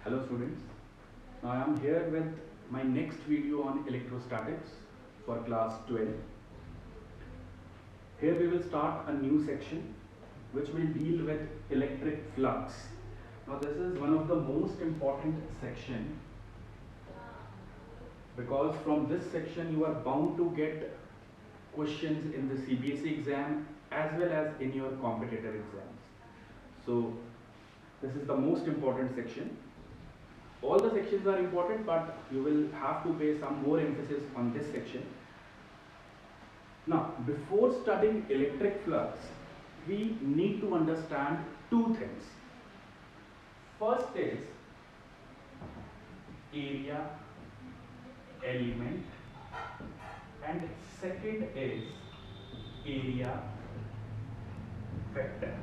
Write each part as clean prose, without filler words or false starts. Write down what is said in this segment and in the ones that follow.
Hello students, now I am here with my next video on electrostatics for class 12. Here we will start a new section which will deal with electric flux. Now this is one of the most important section because from this section you are bound to get questions in the CBSE exam as well as in your competitive exams. So this is the most important section. All the sections are important, but you will have to pay some more emphasis on this section. Now, before studying electric flux, we need to understand two things. First is area element and second is area vector.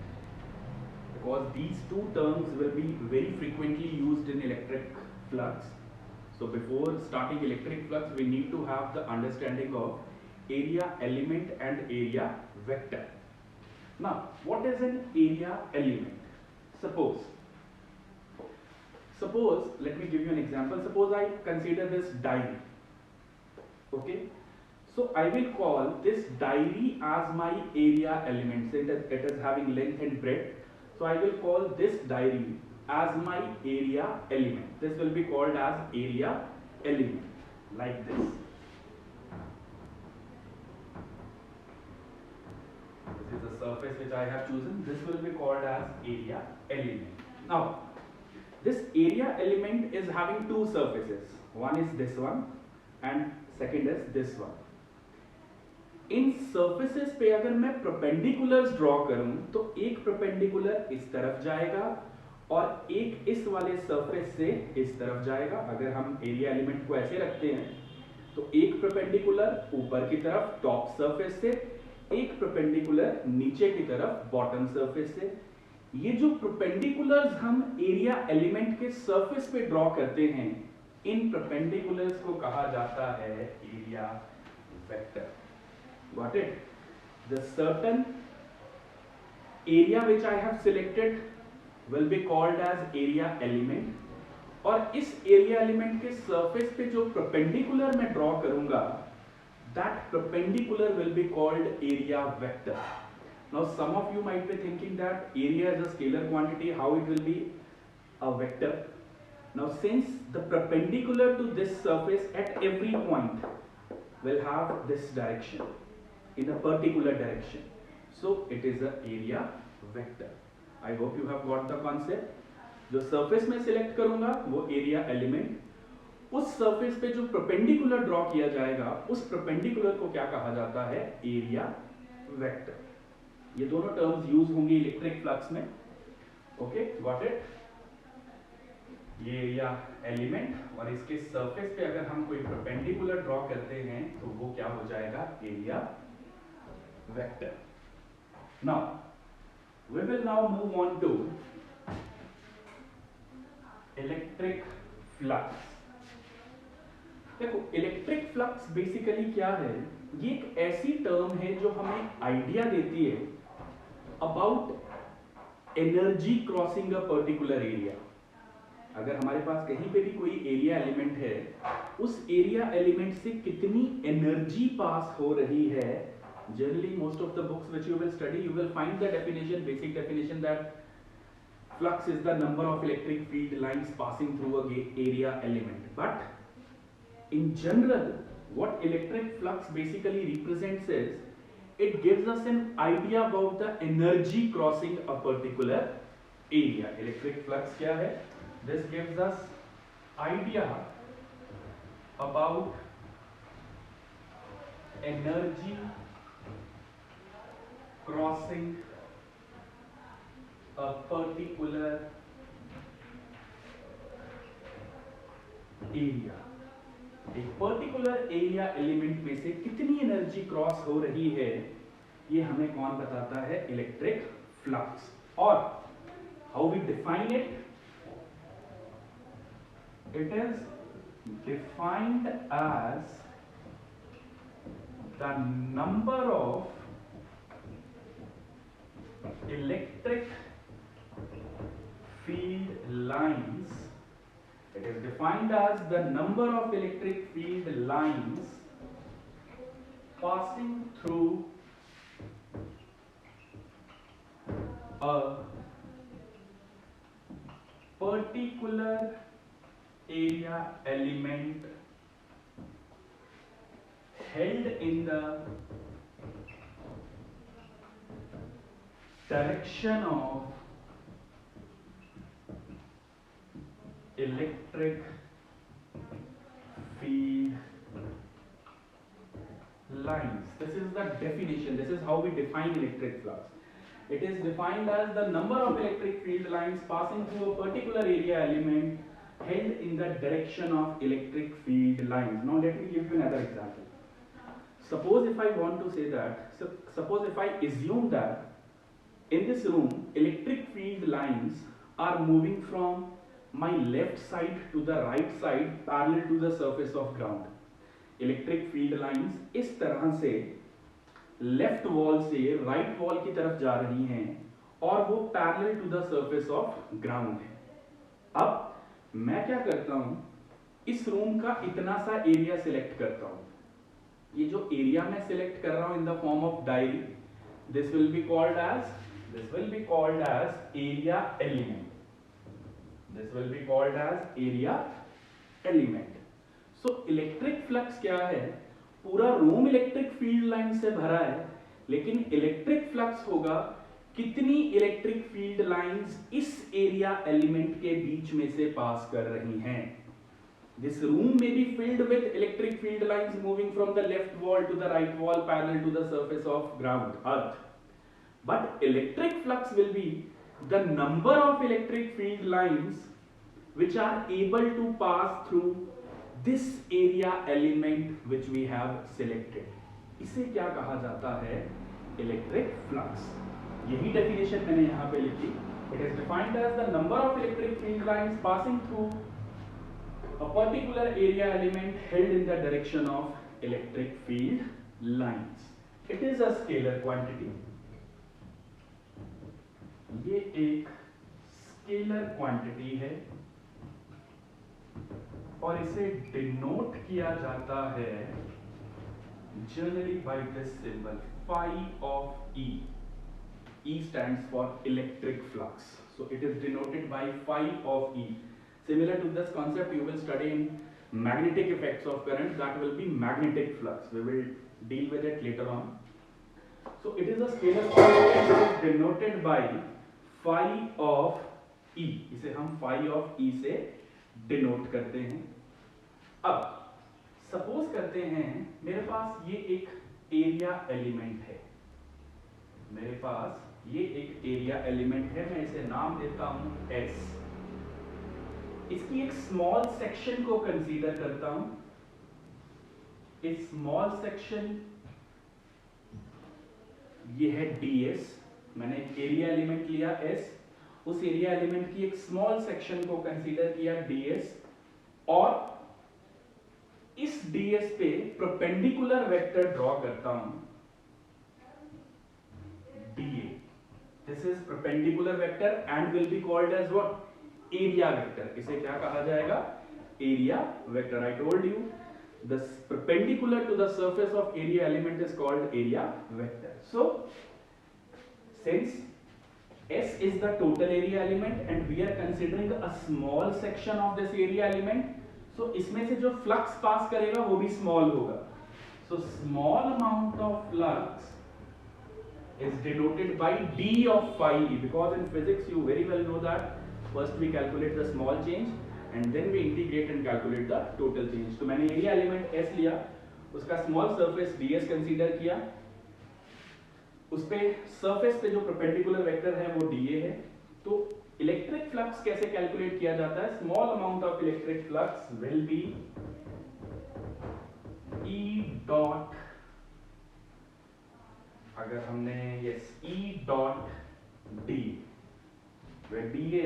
Because these two terms will be very frequently used in electric flux. So before starting electric flux, we need to have the understanding of area element and area vector. Now, what is an area element? Suppose, let me give you an example. Suppose I consider this diary. Okay. So I will call this diary as my area element. Say that it is having length and breadth. So I will call this diary as my area element. This will be called as area element, like this. This is the surface which I have chosen. This will be called as area element. Now, this area element is having two surfaces. One is this one and second is this one. In surfaces पे अगर मैं perpendiculars draw करूं तो एक perpendicular इस तरफ जाएगा और एक इस वाले सरफेस से इस तरफ जाएगा. अगर हम एरिया एलिमेंट को ऐसे रखते हैं तो एक परपेंडिकुलर ऊपर की तरफ टॉप सरफेस से, एक परपेंडिकुलर नीचे की तरफ बॉटम सरफेस से. ये जो परपेंडिकुलर्स हम एरिया एलिमेंट के सरफेस पे ड्रॉ करते हैं, इन परपेंडिकुलर्स को कहा जाता है area vector. Got it? The certain area which I have selected will be called as area element. और इस area element के surface पे जो perpendicular मैं draw करूँगा, that perpendicular will be called area vector. Now some of you might be thinking that area is a scalar quantity, how it will be a vector? Now since the perpendicular to this surface at every point will have this direction, in a particular direction, so it is a area vector. I hope you have got the concept. जो surface में select करूँगा वो area element, उस surface पे जो perpendicular draw किया जाएगा उस perpendicular को क्या कहा जाता है? area vector. ये दोनों terms use होंगे electric flux में. Okay, got it? ये एरिया एलिमेंट और इसके सरफेस पे अगर हम कोई परपेंडिकुलर ड्रॉ करते हैं तो वो क्या हो जाएगा? Area vector. Now we will now move on to electric flux. देखो, इलेक्ट्रिक फ्लक्स बेसिकली क्या है? ये एक ऐसी टर्म है जो हमें आइडिया देती है about energy crossing a particular area. अगर हमारे पास कहीं पे भी कोई एरिया एलिमेंट है, उस एरिया एलिमेंट से कितनी एनर्जी पास हो रही है. Generally most of the books which you will study, you will find the definition, basic definition, that flux is the number of electric field lines passing through a area element. But in general what electric flux basically represents is it gives us an idea about the energy crossing a particular area. Electric flux क्या है? This gives us idea about energy crossing a particular area. एक particular area element में से कितनी energy cross हो रही है, ये हमें कौन बताता है? Electric flux. और how we define it? It is defined as the number of electric field lines defined as the number of electric field lines passing through a particular area element held in the direction of electric field lines. This is the definition. This is how we define electric flux. It is defined as the number of electric field lines passing through a particular area element held in the direction of electric field lines. Now let me give you another example. Suppose if I want to say that, suppose if I assume that in this room electric field lines are moving from my left side to the right side parallel to the surface of ground. Electric field lines इस तरह से left wall से right wall की तरफ जा रही हैं और वो parallel to the surface of ground है. अब मैं क्या करता हूं, इस रूम का इतना सा एरिया सिलेक्ट करता हूं. ये जो एरिया मैं सिलेक्ट कर रहा हूं in the form of diary, this will be called as area element. This will be called as area element. So electric flux क्या है, पूरा रूम इलेक्ट्रिक फील्ड लाइन से भरा है, लेकिन इलेक्ट्रिक फ्लक्स होगा कितनी इलेक्ट्रिक फील्ड लाइंस इस एरिया एलिमेंट के बीच में से पास कर रही हैं. This room may be filled with electric field lines moving from the left wall to the right wall parallel to the surface of ground, earth. But electric flux will be the number of electric field lines which are able to pass through this area element which we have selected. इसे क्या कहा जाता है, electric flux. यही definition मैंने यहाँ पे लिखी. It is defined as the number of electric field lines passing through a particular area element held in the direction of electric field lines. It is a scalar quantity. ये एक scalar quantity है और इसे denote किया जाता है generally by this symbol phi of E. E stands for electric flux. So it is denoted by phi of E. Similar to this concept you will study in magnetic effects of current, that will be magnetic flux. We will deal with it later on. So it is a scalar quantity that is denoted by phi of E. इसे हम phi of E से denote करते हैं. अब suppose करते हैं मेरे पास ये एक एरिया एलिमेंट है, मैं इसे नाम देता हूं S. इसकी एक स्मॉल सेक्शन को कंसीडर करता हूं. इस स्मॉल सेक्शन ये है ds. मैंने एक एरिया एलिमेंट लिया S, उस एरिया एलिमेंट की एक स्मॉल सेक्शन को कंसीडर किया ds और इस ds पे परपेंडिकुलर वेक्टर ड्रॉ करता हूं dA. This is perpendicular vector and will be called as what, area vector. इसे क्या कहा जाएगा, area vector. I told you the perpendicular to the surface of area element is called area vector. So since S is the total area element and we are considering a small section of this area element, so इसमें से जो flux pass करेगा वो भी small होगा. So small amount of flux is denoted by d of phi E, because in physics you very well know that first we calculate the small change and then we integrate and calculate the total change. तो मैंने area element S लिया, उसका small surface ds consider किया, उस पे surface पे जो perpendicular vector है वो dA है. तो इलेक्ट्रिक फ्लक्स कैसे कैलकुलेट किया जाता है, small amount of electric flux will be E dot, अगर हमने yes E dot D, where dA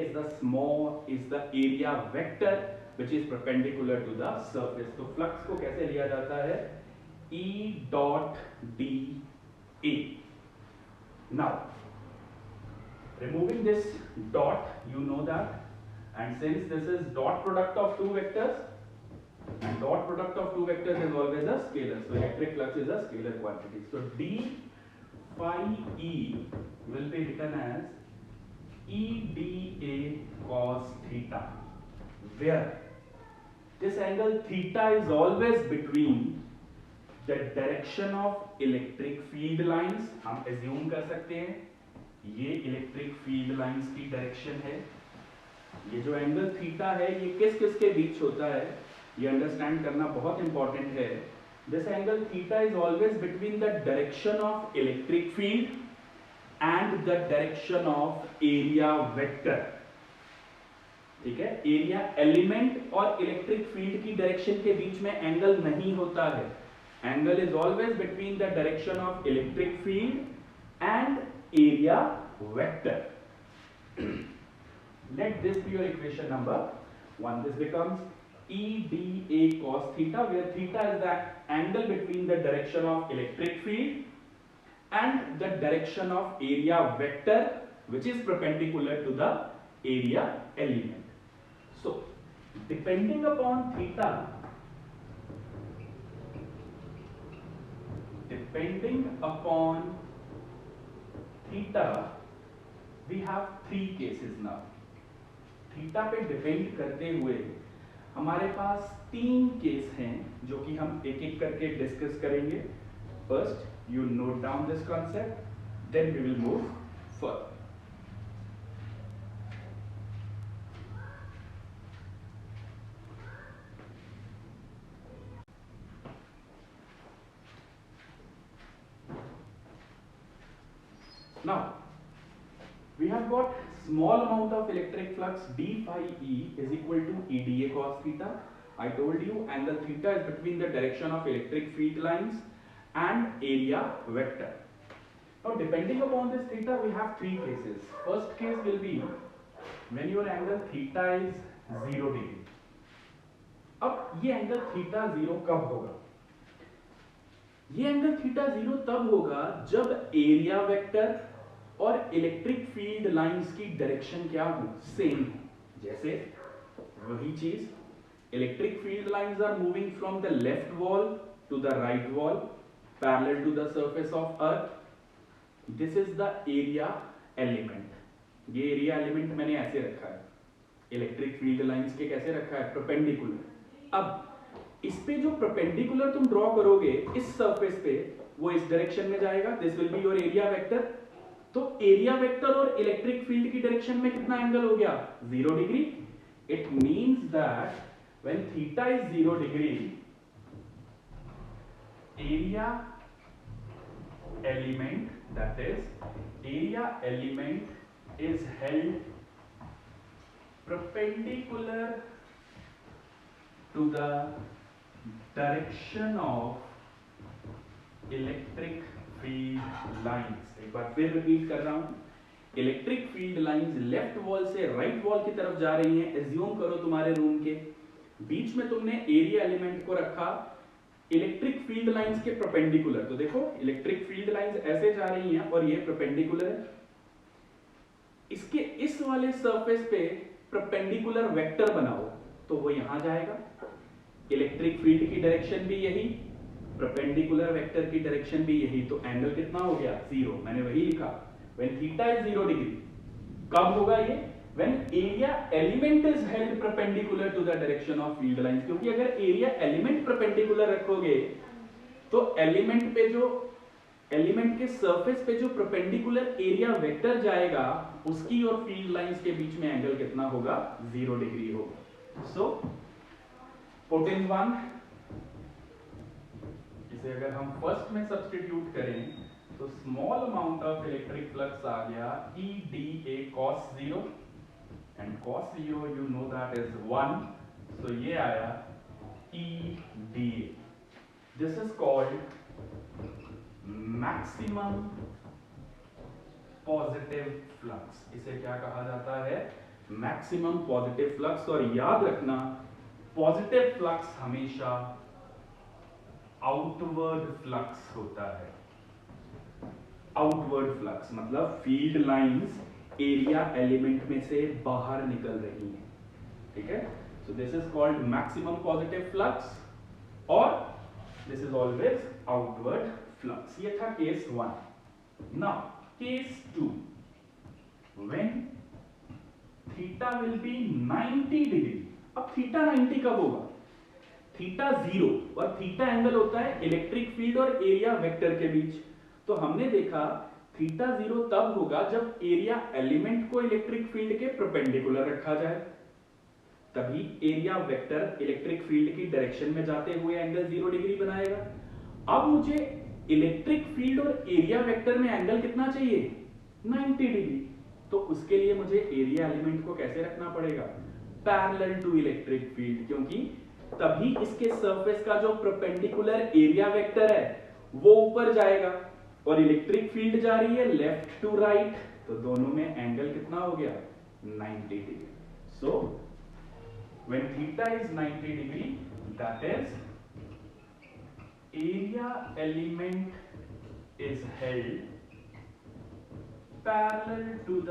is the area vector which is perpendicular to the surface. तो फ्लक्स को कैसे लिया जाता है, E dot dA. Now removing this dot, you know that, and since this is dot product of two vectors, and dot product of two vectors is always a scalar. So electric flux is a scalar quantity. So d phi e will be written as EDA cos theta, where this angle theta is always between the direction of electric field lines. हम assume कर सकते हैं ये electric field lines की direction है. ये जो angle theta है ये किस किस के बीच होता है ये अंडरस्टैंड करना बहुत इंपॉर्टेंट है. This angle theta is always between the direction of electric field and the direction of area vector. ठीक है, एरिया एलिमेंट और इलेक्ट्रिक फील्ड की डायरेक्शन के बीच में एंगल नहीं होता है. Angle is always between the direction of electric field and area vector. Let this be your equation number 1. This becomes EDA cos theta, where theta is the angle between the direction of electric field and the direction of area vector, which is perpendicular to the area element. So, depending upon theta, we have three cases now. Theta पे depend करते हुए हमारे पास तीन case हैं जो कि हम एक एक करके डिस्कस करेंगे. First you note down this concept, then we will move further. Now, we have got small amount of electric flux d phi e is equal to EDA cos theta. I told you angle theta is between the direction of electric field lines and area vector. Now, depending upon this theta, we have three cases. First case will be when your angle theta is 0 degree. अब ये angle theta 0 कब होगा? ये angle theta 0 तब होगा जब area vector और electric field lines की डायरेक्शन क्या हो, सेम. जैसे वही चीज, electric field lines are moving from the left wall to the right wall parallel to the surface of earth. This is the area element. ये area element मैंने ऐसे रखा है, इलेक्ट्रिक फील्ड लाइंस के कैसे रखा है, परपेंडिकुलर. अब इस पे जो परपेंडिकुलर तुम ड्रॉ करोगे इस सरफेस पे, वो इस डायरेक्शन में जाएगा. This will be your area vector. तो एरिया वेक्टर और इलेक्ट्रिक फील्ड की डायरेक्शन में कितना एंगल हो गया, 0 degree. It means that when theta is 0 degree, area element, that is area element is held perpendicular to the direction of electric field lines. एक बार फिर repeat कर रहा हूं, electric field lines left wall से right wall की तरफ जा रही हैं. एज्यूम करो तुम्हारे रूम के बीच में तुमने एरिया एलिमेंट को रखा इलेक्ट्रिक फील्ड लाइंस के परपेंडिकुलर. तो देखो इलेक्ट्रिक फील्ड लाइंस ऐसे जा रही हैं और ये परपेंडिकुलर है. इसके इस वाले सरफेस पे परपेंडिकुलर वेक्टर बनाओ तो वो यहां जाएगा. इलेक्ट्रिक फील्ड की डायरेक्शन भी यही, परपेंडिकुलर वेक्टर की डायरेक्शन भी यही. तो एंगल कितना हो गया, 0. मैंने वही लिखा, व्हेन थीटा इज 0 डिग्री. कब होगा ये, when area element is held perpendicular to the direction of field lines. क्योंकि अगर एरिया एलिमेंट परपेंडिकुलर रखोगे तो एलिमेंट पे जो एलिमेंट के सरफेस पे जो परपेंडिकुलर एरिया वेक्टर जाएगा उसकी और फील्ड लाइंस के बीच में एंगल कितना होगा, 0 डिग्री होगा. So put in 1. इसे अगर हम फर्स्ट में सब्स्टिट्यूट करें तो small amount of electric flux आ गया EDA cos 0 and cos 0 you know that is 1. So ये आया EDA. This is called maximum positive flux. इसे क्या कहा जाता है, मैक्सिमम पॉजिटिव फ्लक्स. और याद रखना पॉजिटिव फ्लक्स हमेशा आउटवर्ड फ्लक्स होता है. आउटवर्ड फ्लक्स मतलब फील्ड लाइंस एरिया एलिमेंट में से बाहर निकल रही हैं. ठीक है, So this is called maximum positive flux or this is always outward flux. ये था case 1. Now case 2, when theta will be 90 degree. अब theta 90 कब होगा? थीटा 0 और थीटा एंगल होता है इलेक्ट्रिक फील्ड और एरिया वेक्टर के बीच. तो हमने देखा थीटा 0 तब होगा जब एरिया एलिमेंट को इलेक्ट्रिक फील्ड के परपेंडिकुलर रखा जाए, तभी एरिया वेक्टर इलेक्ट्रिक फील्ड की डायरेक्शन में जाते हुए एंगल 0 डिग्री बनाएगा. अब मुझे इलेक्ट्रिक फील्ड और एरिया वेक्टर में एंगल कितना चाहिए? 90 डिग्री. तो उसके लिए मुझे एरिया एलिमेंट को कैसे रखना पड़ेगा? पैरेलल टू इलेक्ट्रिक फील्ड, क्योंकि तभी इसके सरफेस का जो परपेंडिकुलर एरिया वेक्टर है वो ऊपर जाएगा और इलेक्ट्रिक फील्ड जा रही है लेफ्ट टू राइट, तो दोनों में एंगल कितना हो गया? 90 degree. So when theta is 90 degree, that is area element is held parallel to the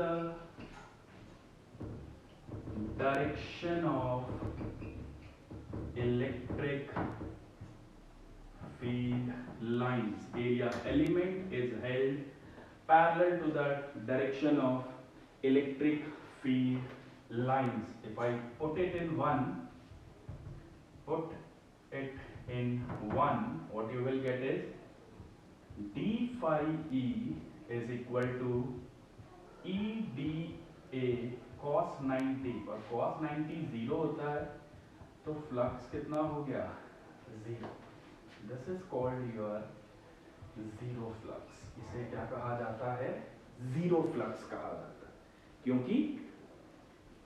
direction of electric field lines. Area element is held parallel to the direction of electric field lines. If I put it in one, what you will get is d phi e is equal to e dA cos 90, और cos 90 0 होता है तो flux कितना हो गया? 0. This is called your zero flux. इसे क्या कहा जाता है? जीरो फ्लक्स कहा जाता है, क्योंकि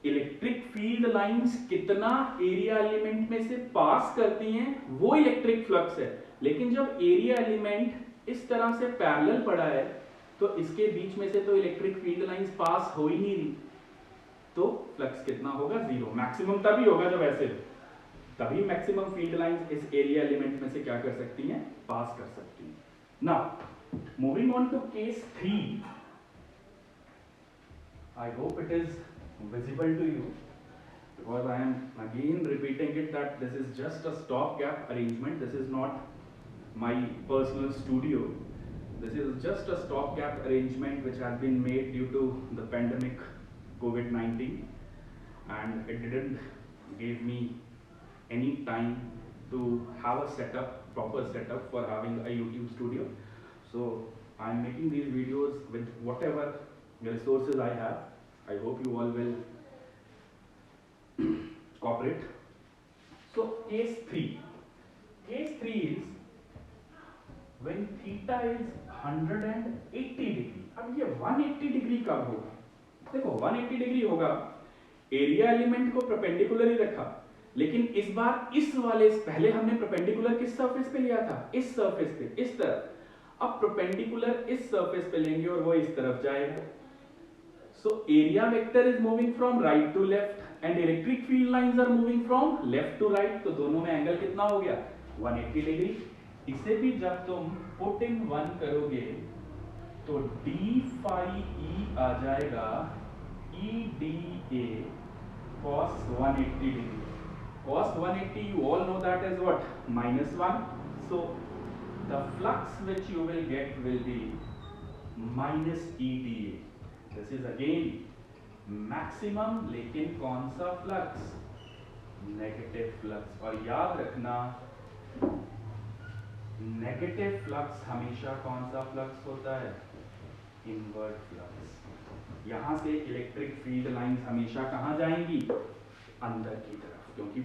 इलेक्ट्रिक फील्ड लाइंस कितना एरिया एलिमेंट में से पास करती हैं वो इलेक्ट्रिक फ्लक्स है. लेकिन जब एरिया एलिमेंट इस तरह से पैरेलल पड़ा है तो इसके बीच में से तो इलेक्ट्रिक फील्ड लाइंस पास हो ही नहीं रही, तो फ्लक्स कितना होगा? 0. मैक्सिमम तभी होगा जब ऐसे, तभी मैक्सिमम फील्ड लाइंस इस एरिया एलिमेंट में से क्या कर सकती हैं? पास कर सकती हैं. Now moving on to case 3. I hope it is visible to you because I am again repeating it that this is just a stopgap arrangement. This is not my personal studio. This is just a stopgap arrangement which has been made due to the pandemic COVID-19, and it didn't give me any time to have a setup, proper setup for having a YouTube studio. So I am making these videos with whatever resources I have. I hope you all will cooperate. So case 3. Case 3 is when theta is 180 degree. अब ये 180 degree कब होगा? देखो 180 degree होगा, area element को perpendicular ही रखा, लेकिन इस बार इस वाले, पहले हमने परपेंडिकुलर किस सरफेस पे लिया था? इस सरफेस पे, इस तरफ. अब परपेंडिकुलर इस सरफेस पे लेंगे और वो इस तरफ जाएगा. So area vector is moving from right to left and electric field lines are moving from left to right, तो दोनों में एंगल कितना हो गया? 180 डिग्री. इसे भी जब तुम पुट इन 1 करोगे तो d phi e आ जाएगा e dA cos 180 degree. Cos 180 you all know that is what? -1. So the flux which you will get will be minus EDA. This is again maximum, लेकिन कौन सा flux? Negative flux. और याद रखना negative flux हमेशा कौन सा flux होता है? Inward flux. यहां से इलेक्ट्रिक फील्ड लाइंस हमेशा कहां जाएंगी? अंदर की तरफ, क्योंकि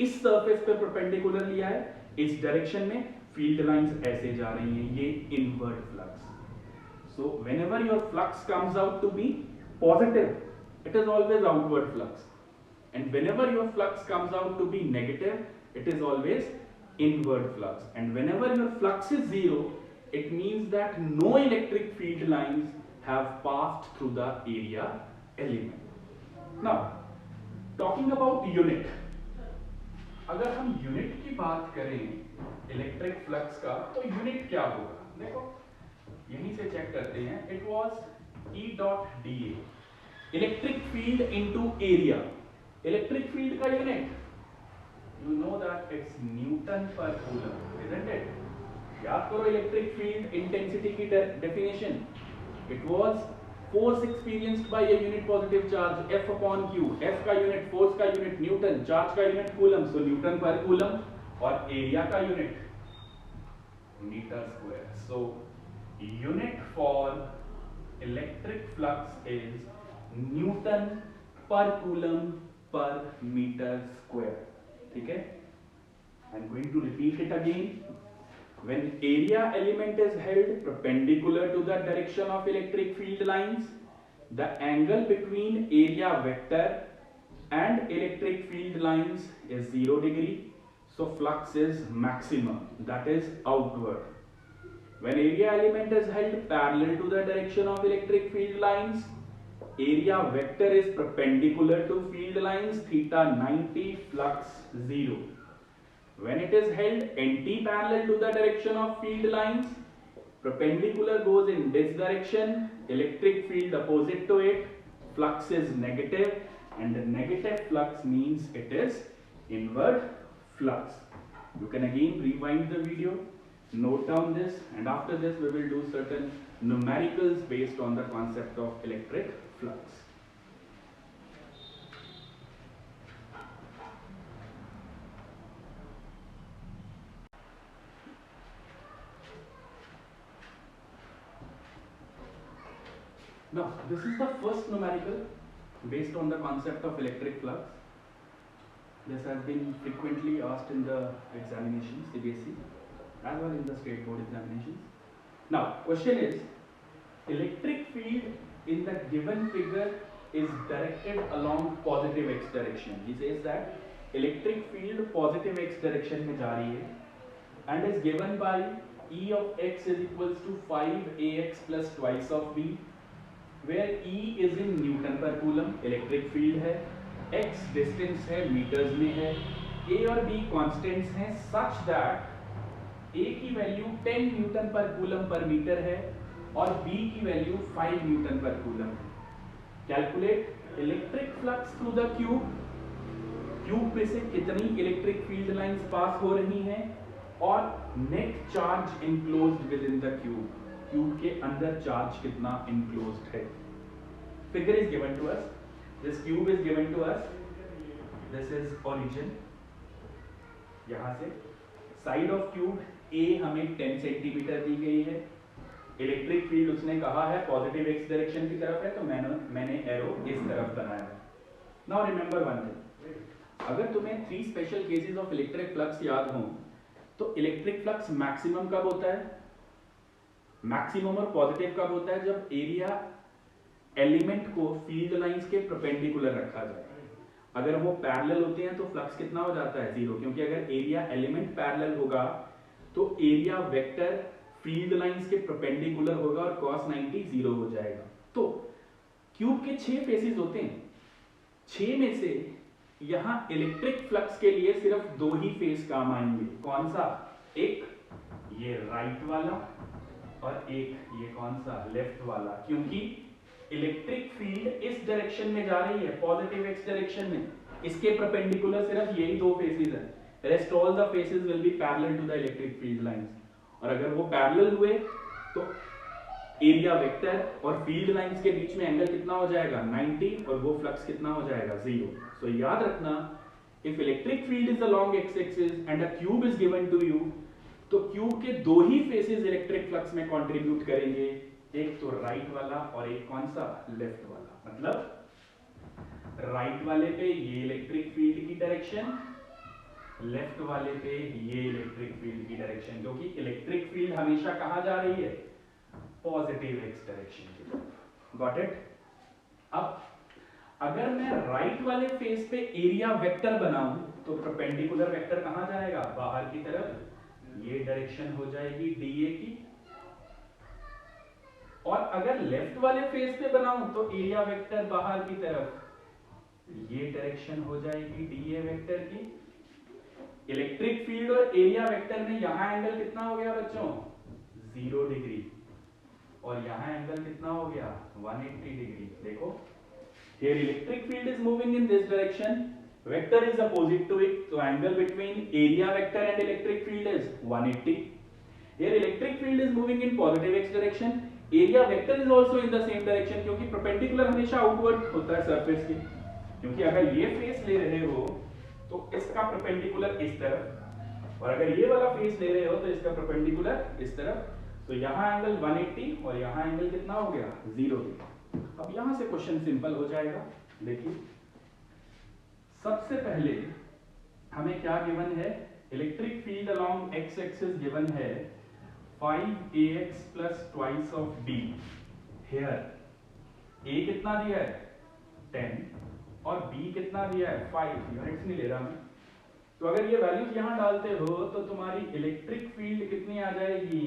इस सरफेस पे परपेंडिकुलर लिया है, इस डायरेक्शन में फील्ड लाइंस ऐसे जा रही हैं, ये inward flux. So whenever your flux comes out to be positive, it is always outward flux, and whenever your flux comes out to be negative, it is always inward flux. And whenever your flux is 0, it means that no electric field lines have passed through the area element. Now talking about unit, अगर हम unit की बात करें electric flux का, तो unit क्या होगा? देखो यहीं से चेक करते हैं. It was E dot dA, electric field into area. Electric field का unit, you know that it's Newton per coulomb, isn't it? याद करो इलेक्ट्रिक फील्ड इंटेंसिटी की definition, it was force experienced by a unit positive charge F upon Q, F का unit, force का unit newton, charge का unit coulomb, so newton per coulomb, और area का unit metre square. So unit for electric flux is newton per coulomb per metre square. ठीक है, I am going to repeat it again. When area element is held perpendicular to the direction of electric field lines, the angle between area vector and electric field lines is 0 degree. So flux is maximum, that is outward. When area element is held parallel to the direction of electric field lines, area vector is perpendicular to field lines theta 90, flux 0. When it is held anti-parallel to the direction of field lines, perpendicular goes in this direction, electric field opposite to it, flux is negative, and the negative flux means it is inward flux. You can again rewind the video, note down this, and after this we will do certain numericals based on the concept of electric flux. Now, this is the first numerical based on the concept of electric flux. This has been frequently asked in the examinations, CBSE, as well in the state board examinations. Now, question is, electric field in the given figure is directed along positive x direction. He says that electric field positive x direction में जा रही है and is given by E of x is equals to 5ax plus twice of b, where E is in Newton per coulomb, electric field है, x distance है, metres में है, A और B constants हैं such that A की value 10 Newton per coulomb per metre है और B की वैल्यू 5 न्यूटन पर कूलम है. Calculate electric flux through the cube. Cube में से कितनी इलेक्ट्रिक फील्ड लाइंस पास हो रही हैं और net charge enclosed within the cube. Cube के अंदर चार्ज कितना इनक्लोज्ड है. Figure is given to us, this cube is given to us, this is origin, यहां से साइड ऑफ क्यूब ए हमें 10 सेंटीमीटर दी गई है, इलेक्ट्रिक फील्ड उसने कहा है पॉजिटिव एक्स डायरेक्शन की तरफ है, तो मैंने एरो इस तरफ बनाया है. नाउ रिमेंबर वन थिंग, अगर तुम्हें 3 special cases of electric flux याद हो तो इलेक्ट्रिक फ्लक्स मैक्सिमम कब होता है, मैक्सिमम और पॉजिटिव कब होता है, जब एरिया एलिमेंट को फील्ड लाइंस के परपेंडिकुलर रखा जाए. अगर वो पैरेलल होते हैं तो फ्लक्स कितना हो जाता है, 0, क्योंकि अगर एरिया एलिमेंट पैरेलल होगा तो एरिया वेक्टर फील्ड लाइंस के परपेंडिकुलर होगा और cos 90 0 हो जाएगा. तो क्यूब के 6 फेसेस होते हैं, 6 में से यहां इलेक्ट्रिक फ्लक्स के लिए सिर्फ 2 ही फेस काम आएंगे. कौन सा, एक ये राइट वाला और एक ये कौन सा, लेफ्ट वाला, क्योंकि इलेक्ट्रिक फील्ड इस डायरेक्शन में जा रही है, पॉजिटिव एक्स डायरेक्शन में. इसके परपेंडिकुलर सिर्फ यही 2 फेसेस हैं, rest all the faces will be parallel to the electric field lines. और अगर वो पैरेलल हुए तो एरिया वेक्टर और फील्ड लाइंस के बीच में एंगल कितना हो जाएगा, 90, और वो फ्लक्स कितना हो जाएगा, 0. सो याद रखना, if electric field is along x axis and a cube is given to you, तो क्यूब के 2 ही फेसेस इलेक्ट्रिक फ्लक्स में कंट्रीब्यूट करेंगे, एक तो राइट वाला और एक कौन सा, लेफ्ट वाला. मतलब राइट वाले पे ये इलेक्ट्रिक फील्ड की डायरेक्शन, लेफ्ट वाले पे ये इलेक्ट्रिक फील्ड की डायरेक्शन, क्योंकि इलेक्ट्रिक फील्ड हमेशा कहां जा रही है, पॉजिटिव एक्स डायरेक्शन की तरफ. Got it. अब अगर मैं राइट वाले फेस पे एरिया वेक्टर बनाऊं तो परपेंडिकुलर वेक्टर कहां जाएगा, बाहर की तरफ, ये डायरेक्शन हो जाएगी डीए की. और अगर लेफ्ट वाले फेस पे बनाऊं तो एरिया वेक्टर बाहर की तरफ, ये डायरेक्शन हो जाएगी डीए वेक्टर की. इलेक्ट्रिक फील्ड और एरिया वेक्टर में यहां एंगल कितना हो गया बच्चों, 0 डिग्री, और यहां एंगल कितना हो गया, 180 डिग्री. देखो, here electric field is moving in this direction Vector is opposite to it, so angle between area vector and electric field is 180. Here electric field is moving in positive x direction, area vector is also in the same direction, क्योंकि perpendicular हमेशा outward होता है surface के, क्योंकि अगर ये face ले रहे हो तो इसका perpendicular इस तरफ, और अगर ये वाला फेस ले रहे हो तो इसका perpendicular इस तरफ, तो यहाँ एंगल 180 और यहाँ एंगल कितना हो गया 0 डिग्री। अब यहाँ से क्वेश्चन सिंपल हो जाएगा। देखिए सबसे पहले हमें क्या गिवन है, electric field along x axis given है 5ax plus twice of b। here a कितना दिया है 10 और b कितना दिया है 5, यूनिट्स नहीं ले रहा मैं, तो अगर ये वैल्यूज यहां डालते हो तो तुम्हारी इलेक्ट्रिक फील्ड कितनी आ जाएगी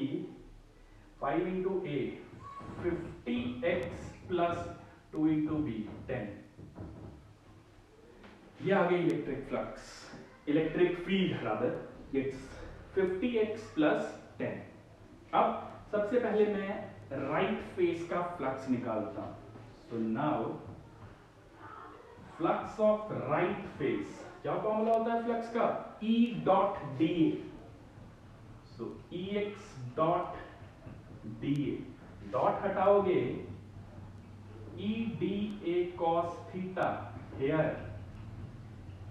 5 into a 50x plus 2 into b 10। ये आ गई electric flux, electric field rather, it's 50x plus 10। अब सबसे पहले मैं राइट फेस का फ्लक्स निकालता हूं। So now flux of right face, क्या फॉर्मूला होता है फ्लक्स का, E डॉट dA। सो EX डॉट dA, डॉट हटाओगे E dA cos थीटा। हेयर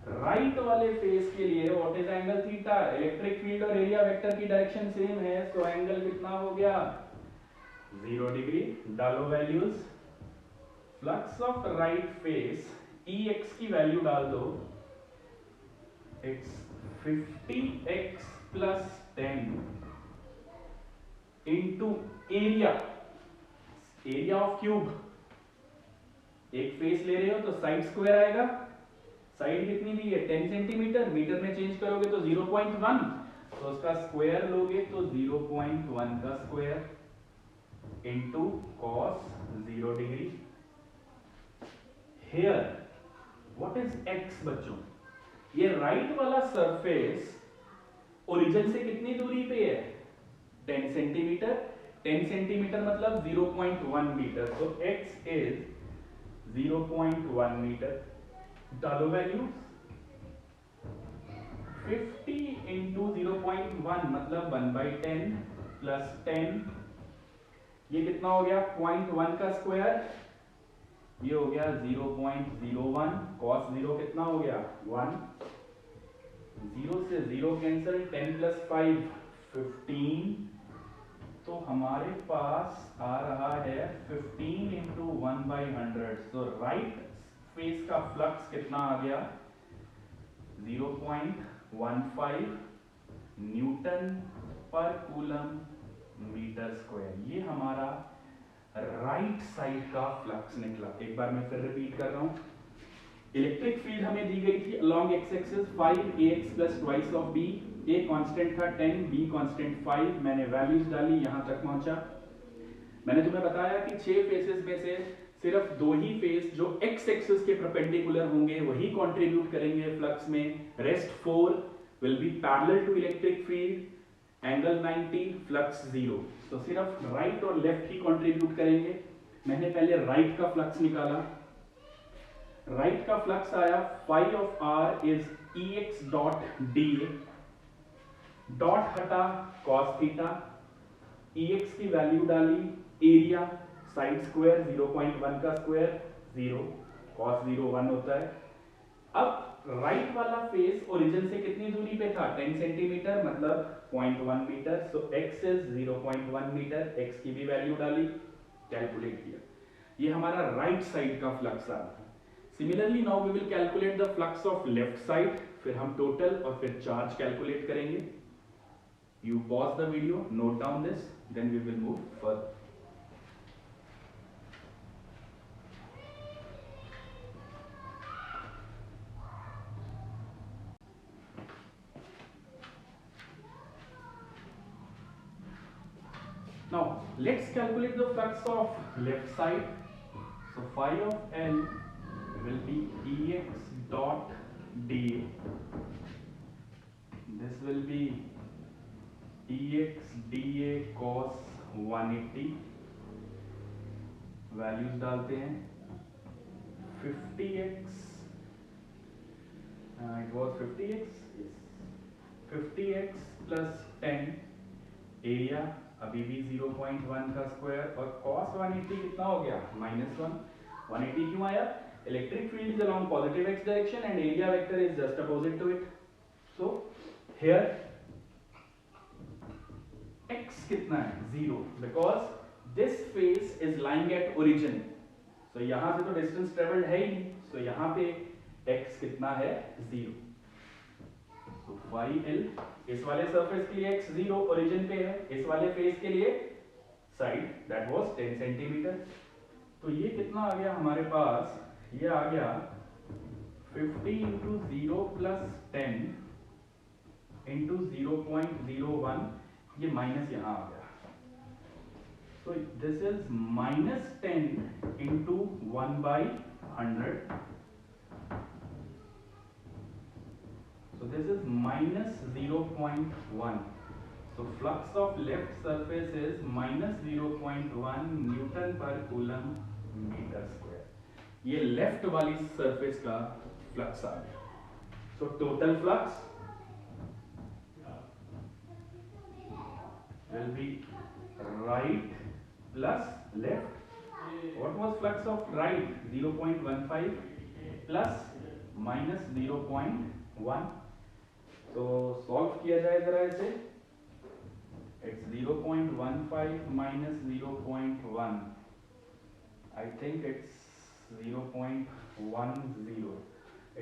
राइट वाले फेस के लिए what is angle theta, electric field और एरिया वेक्टर की डायरेक्शन सेम है, तो एंगल कितना हो गया 0 डिग्री। डालो values, flux of right face Ex की वैल्यू डाल दो, it's 50x plus 10 into area, area of cube, एक फेस ले रहे हो तो साइड स्क्वायर आएगा, साइड कितनी दी है 10 सेंटीमीटर, मीटर में चेंज करोगे तो 0.1, तो उसका स्क्वायर लोगे तो 0.1 का square into cos 0 degree. Here what is x बच्चों, ये राइट वाला सरफेस ओरिजिन से कितनी दूरी पे है 10 सेंटीमीटर, 10 सेंटीमीटर मतलब 0.1 मीटर, तो x इज 0.1 मीटर। डालो वैल्यू 50 इंटू 0.1 मतलब 1/10 प्लस 10, ये कितना हो गया 0.1 का स्क्वायर, ये हो गया 0.01, cos 0 कितना हो गया 1, 0 से 0 कैंसिल, 10 प्लस 5 15, तो हमारे पास आ रहा है 15 इंटू 1/100। सो राइट फेस का फ्लक्स कितना आ गया 0.15 Newton per coulomb metre square. ये हमारा राइट साइड का फ्लक्स निकला। एक बार मैं फिर रिपीट कर रहा हूं, इलेक्ट्रिक फील्ड हमें दी गई थी along x axis 5ax plus twice of b, a constant था 10, b कांस्टेंट 5, मैंने वैल्यूज डाली, यहां तक पहुंचा। मैंने तुम्हें बताया कि 6 फेसेस में से सिर्फ 2 ही फेस जो x एक्सिस के परपेंडिकुलर होंगे वही कंट्रीब्यूट करेंगे फ्लक्स में, rest 4 will be parallel to electric field, angle 90, flux 0। तो सिर्फ राइट और लेफ्ट ही कंट्रीब्यूट करेंगे। मैंने पहले राइट का फ्लक्स निकाला, राइट का फ्लक्स आया phi of r is Ex dot dA, dot हटा cos थीटा, Ex की वैल्यू डाली, एरिया साइड स्क्वायर 0.1 का स्क्वायर 0, cos 0 1 होता है। अब राइट वाला फेस ओरिजिन से कितनी दूरी पे था 10 सेंटीमीटर मतलब 0.1 metre, so x is 0.1 metre, x की भी वैल्यू डाली, कैलकुलेट किया, ये हमारा राइट साइड का फ्लक्स आ रहा है। Similarly now we will calculate the flux of left side, फिर हम टोटल और फिर चार्ज कैलकुलेट करेंगे। You pause the video, note down this, then we will move further. Now let's calculate the flux of left side. So phi of L will be Ex dot dA. This will be Ex dA cos 180. Values डालते हैं 50x It was 50x, yes, 50x plus 10 area अभी भी 0.1 का square और cos 180 कितना हो गया -1. 180 क्यों आया? Electric field is along positive x direction and area vector is just opposite to it. So here x कितना है 0 because this face is lying at origin. So यहां से तो डिस्टेंस ट्रेवल्ड है ही नहीं. सो यहां पे x कितना है 0. तो फाई एल इस वाले सरफेस के लिए x 0 ओरिजिन पे है, इस वाले फेस के लिए साइड दैट वाज 10 सेंटीमीटर. तो ये कितना आ गया हमारे पास? ये आ गया 50 इंटू 0 प्लस 10 इंटू 0.01. ये माइनस यहाँ आ गया. So this is minus 10 into 1 by 100. So this is minus 0.1. So flux of left surface is minus 0.1 Newton per Coulomb meter square. ये लेफ्ट वाली सरफेस का फ्लक्स आ गया. So total flux will be right plus left. What was flux of right? 0.15 plus minus 0.1. तो solve किया जाए जरा इसे. It's 0.15 minus 0.1. I think it's 0.10.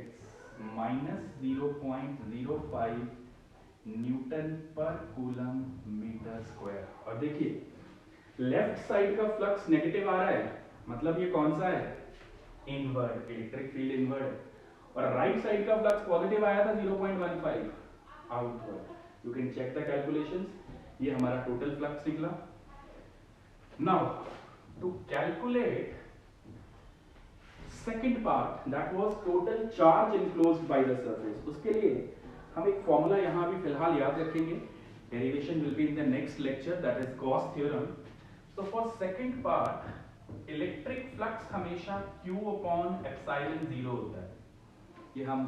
It's minus 0.05 Newton per coulomb metre square. और देखिए लेफ्ट साइड का फ्लक्स नेगेटिव आ रहा है, मतलब ये कौन सा है? इनवर्ड, इलेक्ट्रिक फील्ड इनवर्ड है. और राइट साइड का फ्लक्स पॉजिटिव आया था 0.15 outward. You can check the calculations. ये हमारा टोटल फ्लक्स निकला. Now to calculate second part that was total charge enclosed by the surface, उसके लिए हम एक फॉर्मूला यहां भी फिलहाल याद रखेंगे. Derivation will be in the next lecture, that is Gauss theorem. So for second part electric flux हमेशा Q अपॉन एप्सिलॉन 0 होता है. ये हम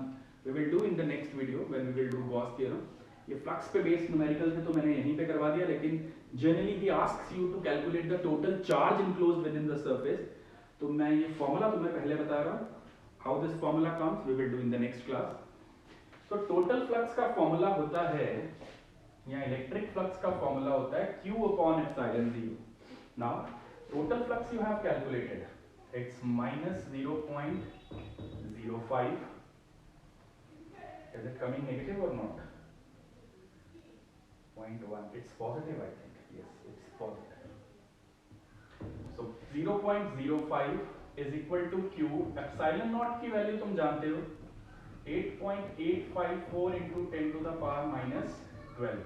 we will do in the next video when we will do Gauss theorem. ये flux पे based numerical थे तो मैंने यहीं पे करवा दिया, लेकिन generally he asks you to calculate the total charge enclosed within the surface. तो मैं ये फॉर्मूला तुम्हें पहले बता रहा हूँ. How this formula comes we will do in the next class. तो टोटल फ्लक्स का फॉर्मूला होता है, या इलेक्ट्रिक फ्लक्स का फॉर्मूला होता है Q upon epsilon 0. Now total flux you have calculated, it's minus 0.05. Is it coming negative or not? 0.1. It's positive, I think. Yes, it's positive. So 0.05 is equal to Q. Epsilon naught की value तुम जानते हो, 8.854 into 10 to the power minus 12.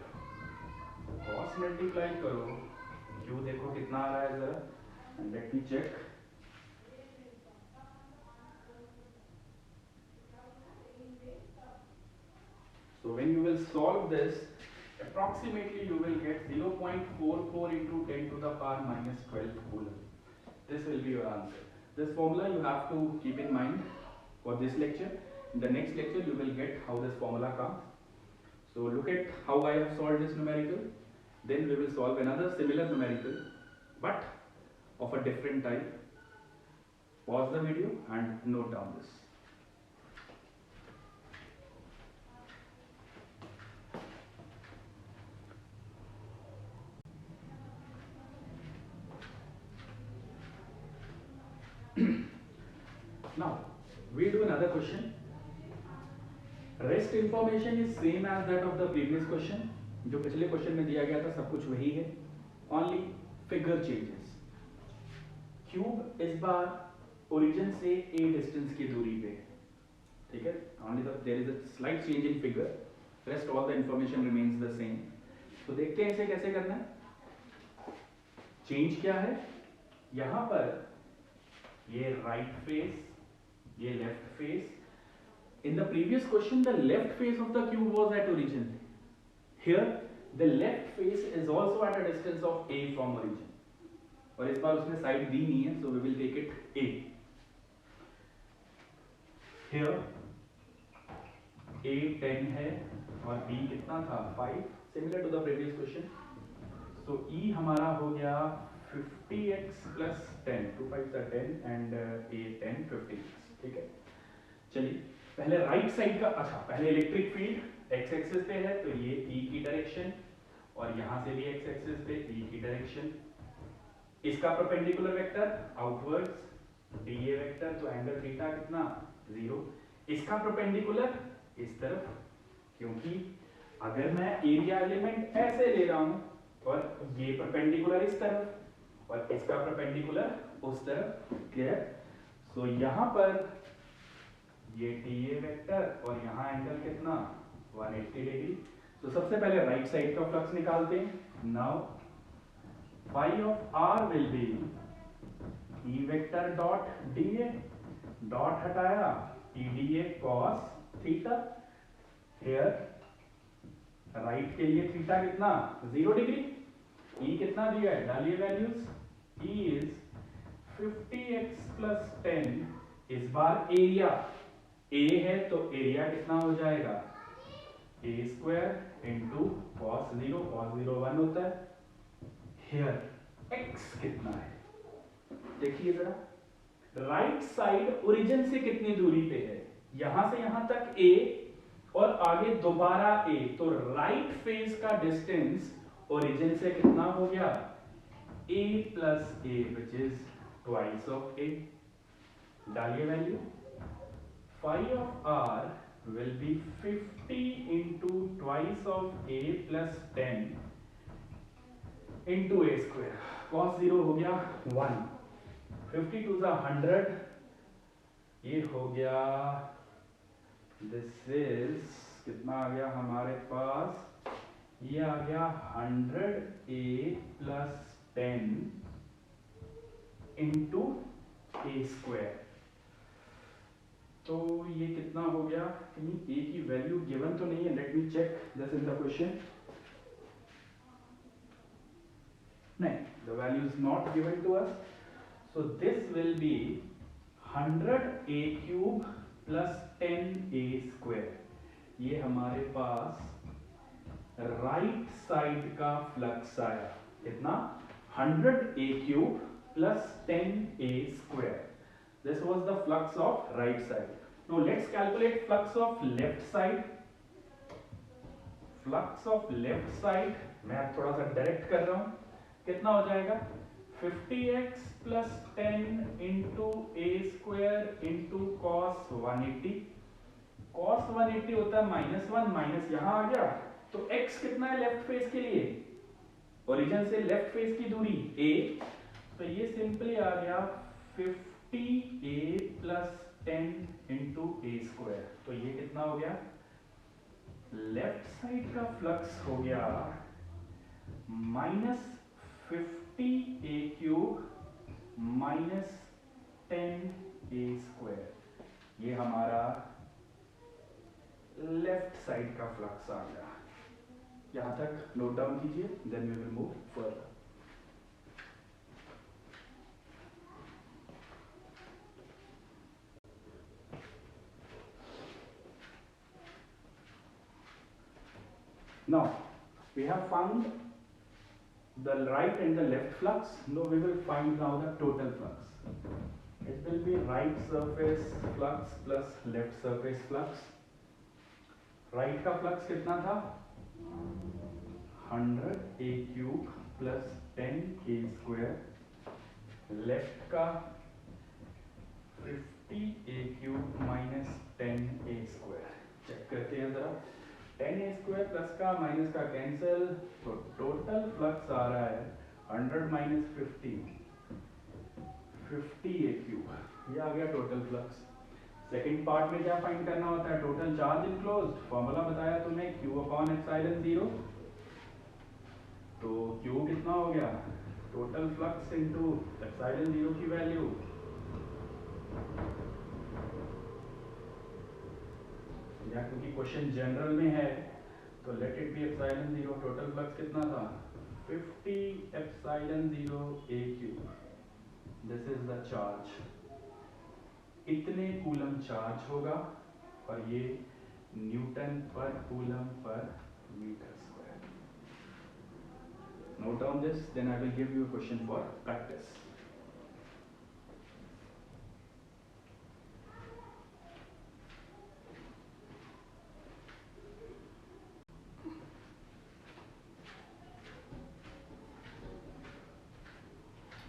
Cos multiply करो, Q देखो कितना आ रहा है जरा, and let me check. So when you will solve this, approximately you will get 0.44 into 10 to the power minus 12 coulomb. This will be your answer. This formula you have to keep in mind for this lecture. In the next lecture you will get how this formula comes. So look at how I have solved this numerical. Then we will solve another similar numerical but of a different type. Pause the video and note down this. Now we do another question. Rest information is same as that of the previous question. जो पिछले question में दिया गया था सब कुछ वही है, only figure changes. क्यूब इस बार ओरिजिन से a डिस्टेंस की दूरी पे, ठीक है. only there is a slight change in figure, rest all the information remains the same. तो देखते हैं इसे कैसे करना है. चेंज क्या है? यहाँ पर ये राइट फेस, ये left face. In the previous question, the left face of the cube was at origin. Here, the left face is also at a distance of a from origin. और इस बार उसने side दी नहीं है, so we will take it a. Here, A 10 है और B कितना था 5, similar to the previous question. So E हमारा हो गया 50x प्लस 10, 2 5 10 एंड A 10 50, ठीक है। चलिए पहले राइट साइड का, अच्छा पहले इलेक्ट्रिक फील्ड एक्स एक्सिस पे है तो ये E की डायरेक्शन, और यहां से भी एक्स एक्सिस पे E की डायरेक्शन। इसका perpendicular vector outwards DA vector, तो एंगल थीटा कितना 0। इसका परपेंडिकुलर इस तरफ, क्योंकि अगर मैं एरिया एलिमेंट ऐसे ले रहा हूं और ये परपेंडिकुलर इस तरफ और इसका परपेंडिकुलर उस तरफ, क्लियर। सो यहां पर ये TA वेक्टर और यहां एंगल कितना 180 डिग्री। तो सबसे पहले राइट साइड का फ्लक्स निकालते हैं। Now phi of r will be E vector dot dA, dot हटाया EDA cos theta, here right के लिए थीटा कितना 0 डिग्री, E कितना दिया है डालिए values, E is 50x plus 10, इस बार एरिया A है तो एरिया कितना हो जाएगा A square into cos 0, cos 0 1 होता है। Here x कितना है देखिए जरा, राइट साइड ओरिजिन से कितनी दूरी पे है, यहां से यहां तक A और आगे दोबारा A, तो राइट फेस का डिस्टेंस ओरिजिन से कितना हो गया A plus A which is twice of A। डालिए value, phi of r will be 50 into twice of A plus 10 into A square, cos 0 हो गया 1, 50 to the 100, ये हो गया, दिस इज कितना आ गया हमारे पास, ये आ गया 100A plus 10 into A square. तो ये कितना हो गया, कहीं A की वैल्यू गिवन तो नहीं है, let me check this in the question. नहीं, the value is not given to us, so this will be 100A cube plus 10A square। ये हमारे पास राइट साइड का फ्लक्स आया कितना 100A cube plus 10A square। This was the flux of right side. Now let's calculate flux of left side। Flux of left side मैं अब थोड़ा सा direct कर रहा हूं, कितना हो जाएगा 50x प्लस 10 इंटू ए स्क्वायर इंटू कॉस 180, कॉस 180 होता है -1, माइनस यहां आ गया, तो x कितना है लेफ्ट फेस के लिए, ओरिजिन से लेफ्ट फेस की दूरी a, तो ये सिंपली आ गया 50a प्लस 10 इंटू ए स्क्वायर। तो ये कितना हो गया, लेफ्ट साइड का फ्लक्स हो गया -50A cube minus 10A square, ये हमारा लेफ्ट साइड का फ्लक्स आ गया। यहां तक नोट डाउन कीजिए, then we will move further. Now we have found the right and the left flux. Now we will find now the total flux. It will be right surface flux plus left surface flux. Right का flux कितना था 100A cube plus 10A square, left का 50A cube minus 10A square। Check करते हैं जरा, 10A square plus का minus का cancel, तो टोटल फ्लक्स आ रहा है 100 माइनस 50A क्यूब, ये आ गया टोटल फ्लक्स। सेकंड पार्ट में क्या फाइंड करना होता है, टोटल चार्ज इनक्लोज्ड, फॉर्मूला बताया तुम्हें Q अपॉन एप्सिलॉन 0, तो Q कितना हो गया टोटल फ्लक्स इनटू एप्सिलॉन 0 की वैल्यू, या क्योंकि क्वेश्चन जनरल में है तो let it be epsilon 0, total flux कितना था 50 epsilon 0 A cube, this is the charge, इतने कूलम चार्ज होगा और ये Newton per coulomb per meter square. Note down this, then I will give you a question for practice.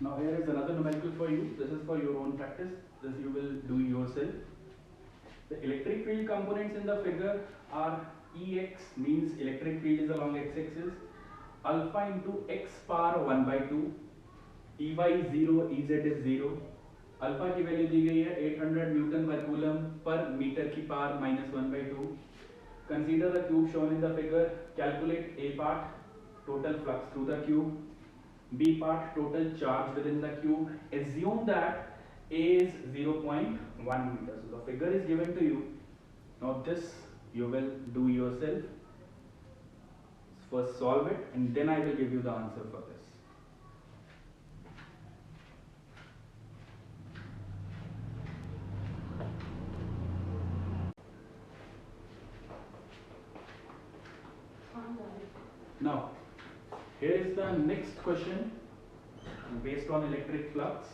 Now here is another numerical for you. This is for your own practice. This you will do yourself. The electric field components in the figure are Ex, means electric field is along x-axis, alpha into x power 1 by 2, Ey 0, Ez is 0, alpha की value दी गई है 800 Newton per coulomb per metre की power -1/2. Consider the cube shown in the figure. Calculate A part, total flux through the cube. B part, total charge within the cube. Assume that A is 0.1 meter. So the figure is given to you. Now this you will do yourself. First solve it and then I will give you the answer for this. Now, here is the next question based on electric flux.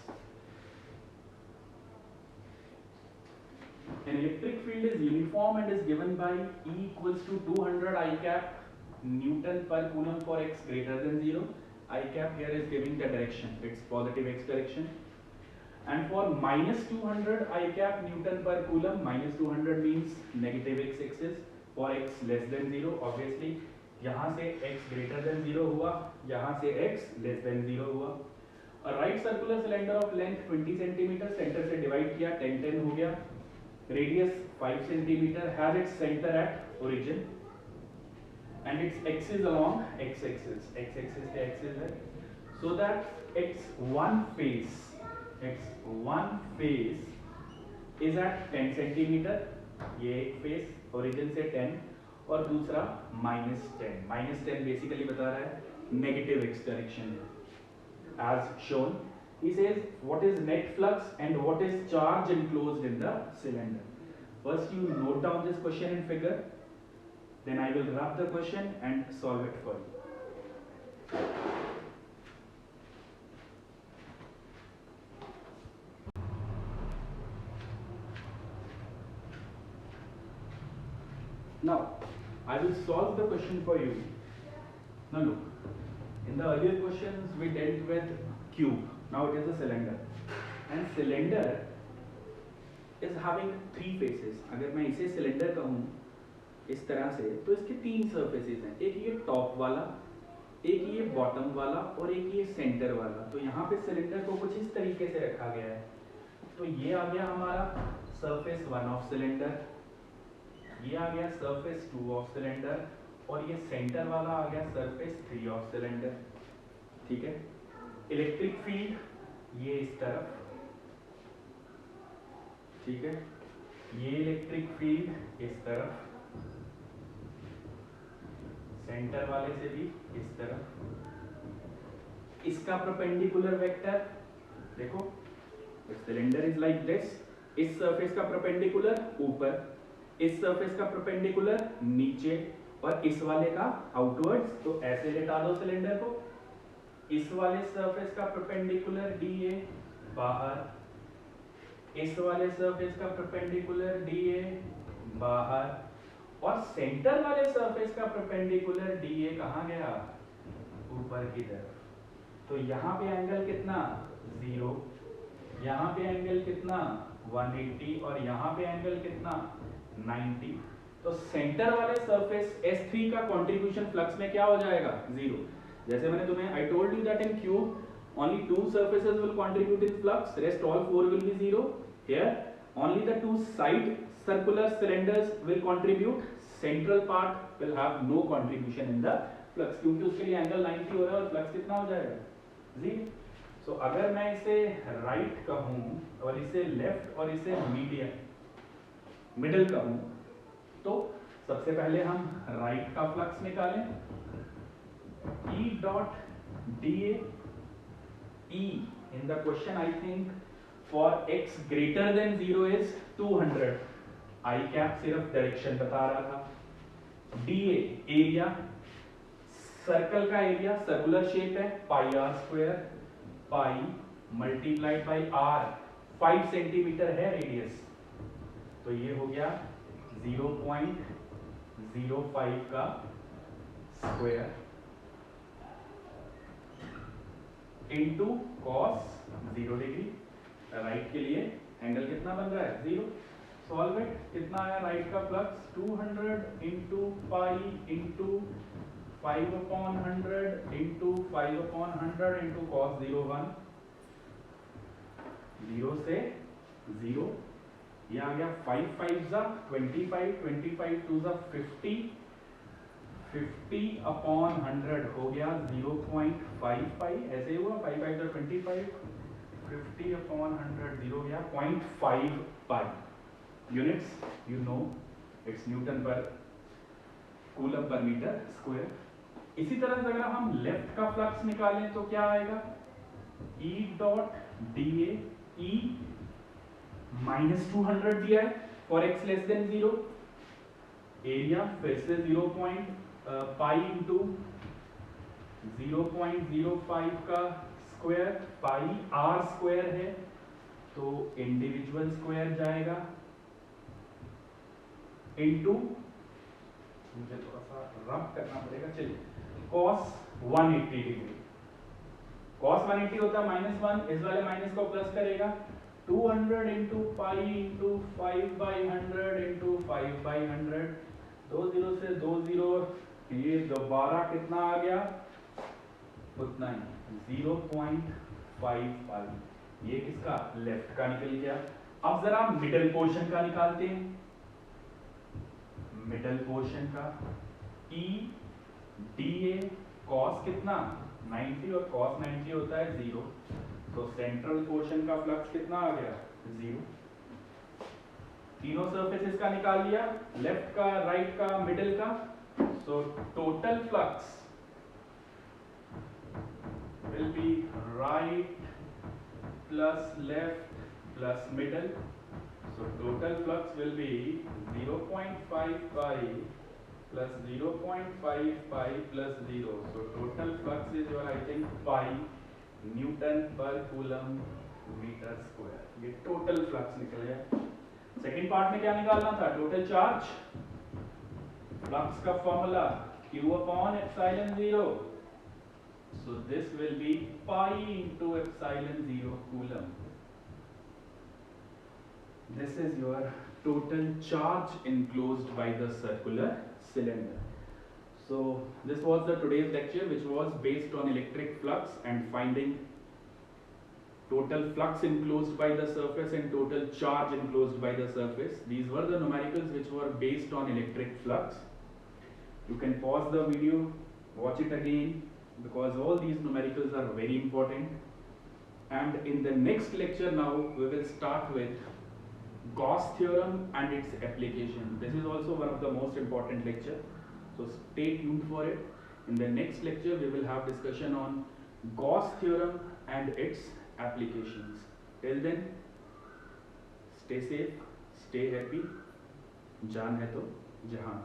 An electric field is uniform and is given by E equals to 200 I cap Newton per coulomb for x greater than 0. I cap here is giving the direction, it's positive x direction. And for -200 I cap Newton per coulomb, -200 means negative x axis for x less than 0. Obviously यहाँ से x greater than 0 हुआ, यहाँ से x less than 0 हुआ. A right circular cylinder of length 20 cm, center से divide किया 10-10 हो गया. Radius 5 cm has its center at origin and its axis along x-axis. X-axis पे axis है, so that its one face is at 10 cm. ये एक face origin से 10 और दूसरा -10 बेसिकली बता रहा है नेगेटिव एक्स डायरेक्शन है. As shown he says what is net flux and what is charge enclosed in the cylinder. First you note down this question in figure, then I will rub the question and solve it for you. Now I will solve the question for you. Now look, in the earlier questions we dealt with cube. Now it is a cylinder, and cylinder is having three faces. अगर मैं इसे cylinder कहूँ इस तरह से, तो इसके तीन surfaces हैं. एक ये top वाला, एक ये bottom वाला और एक ये center वाला. तो यहाँ पे cylinder को कुछ इस तरीके से रखा गया है. तो ये आ गया हमारा surface 1 of cylinder, ये आ गया surface 2 of cylinder और ये center वाला आ गया surface 3 of cylinder. ठीक है. इलेक्ट्रिक फील्ड ये इस तरफ, ठीक है, ये इलेक्ट्रिक फील्ड इस तरफ, सेंटर वाले से भी इस तरफ. इसका परपेंडिकुलर वेक्टर देखो, सिलेंडर इज लाइक दिस. इस सरफेस का परपेंडिकुलर ऊपर, इस सरफेस का परपेंडिकुलर नीचे और इस वाले का आउटवर्ड्स. तो ऐसे लेटा दो सिलेंडर को. इस वाले सरफेस का परपेंडिकुलर DA बाहर, इस वाले सरफेस का परपेंडिकुलर DA बाहर और सेंटर वाले सरफेस का परपेंडिकुलर DA कहाँ गया? ऊपर की तरफ. तो यहाँ पे एंगल कितना? 0. यहाँ पे एंगल कितना? 180 और यहाँ पे एंगल कितना? 90. तो सेंटर वाले सरफेस S3 का कंट्रीब्यूशन फ्लक्स में क्या हो जाएगा? 0. जैसे मैंने तुम्हें I told you that in cube only 2 surfaces will contribute in flux, rest all 4 will be 0. Here only the 2 side circular cylinders will contribute, central part will have no contribution in the flux क्योंकि उसके लिए angle 90 हो रहा है और flux कितना हो जाएगा? 0. सो अगर मैं इसे राइट कहूँ और इसे लेफ्ट और इसे मिडिल कहूँ, तो सबसे पहले हम राइट का फ्लक्स निकालें. E dot dA, E in the question I think for x greater than 0 is 200. I cap सिर्फ डायरेक्शन बता रहा था। डी एरिया, सर्कल का एरिया, सर्कुलर शेप है, pi R square, pi multiplied by R, 5 centimetre है radius, तो ये हो गया 0.05 का square into cos 0 degree. Right के लिए एंगल कितना बन रहा है 0। सॉल्व इट, कितना आया राइट का flux 200 into pi into 5/100 into 5/100 into cos 0 1, 0 से 0, ये आ गया 5 5 जा 25, 25 2 जा 50, 50/100 हो गया 0.55, ऐसे ही हुआ 5 5 जा 25, 50/100 0 गया 0.5 पाई। Units you know it's newton per coulomb per metre square. इसी तरह से अगर हम लेफ्ट का फ्लक्स निकालें तो क्या आएगा, E डॉट dA, E -200 दिया है for x less than 0, area फिर से 0.5 इंटू 0.05 का स्क्वायर, पाई आर स्क्वायर है तो इंडिविजुअल स्क्वायर जाएगा, इंटू मुझे थोड़ा सा रब करना पड़ेगा, चलिए cos 180 डिग्री, cos 180 होता है -1, इस वाले माइनस को प्लस करेगा, 200 इंटू पाई इंटू 5/100 इंटू 5/100, 2 0 से 2 0, ये दोबारा कितना आ गया, उतना ही 0.55, ये किसका लेफ्ट का निकल गया। अब जरा मिडल पोर्शन का निकालते हैं, मिडल पोर्शन का E dA cos कितना 90 और cos 90 होता है 0, तो सेंट्रल पोर्शन का फ्लक्स कितना आ गया 0। तीनों सरफेसेस का निकाल लिया, लेफ्ट का, राइट का, मिडिल का, so total flux will be right plus left plus middle, so total flux will be 0.5 pi plus 0.5 pi plus 0, so total flux is your I think pi Newton per coulomb meter square, ये total flux निकल गया। Second part में क्या निकालना था, total charge, flux का formula Q upon epsilon 0, so this will be pi into epsilon 0 coulomb. This is your total charge enclosed by the circular cylinder. So this was the today's lecture, which was based on electric flux and finding total flux enclosed by the surface and total charge enclosed by the surface. These were the numericals which were based on electric flux. You can pause the video, watch it again, because all these numericals are very important. And in the next lecture now we will start with Gauss theorem and its application. This is also one of the most important lecture, so stay tuned for it. In the next lecture we will have discussion on Gauss theorem and its applications. Till then, stay safe, stay happy, जान है तो जहान है।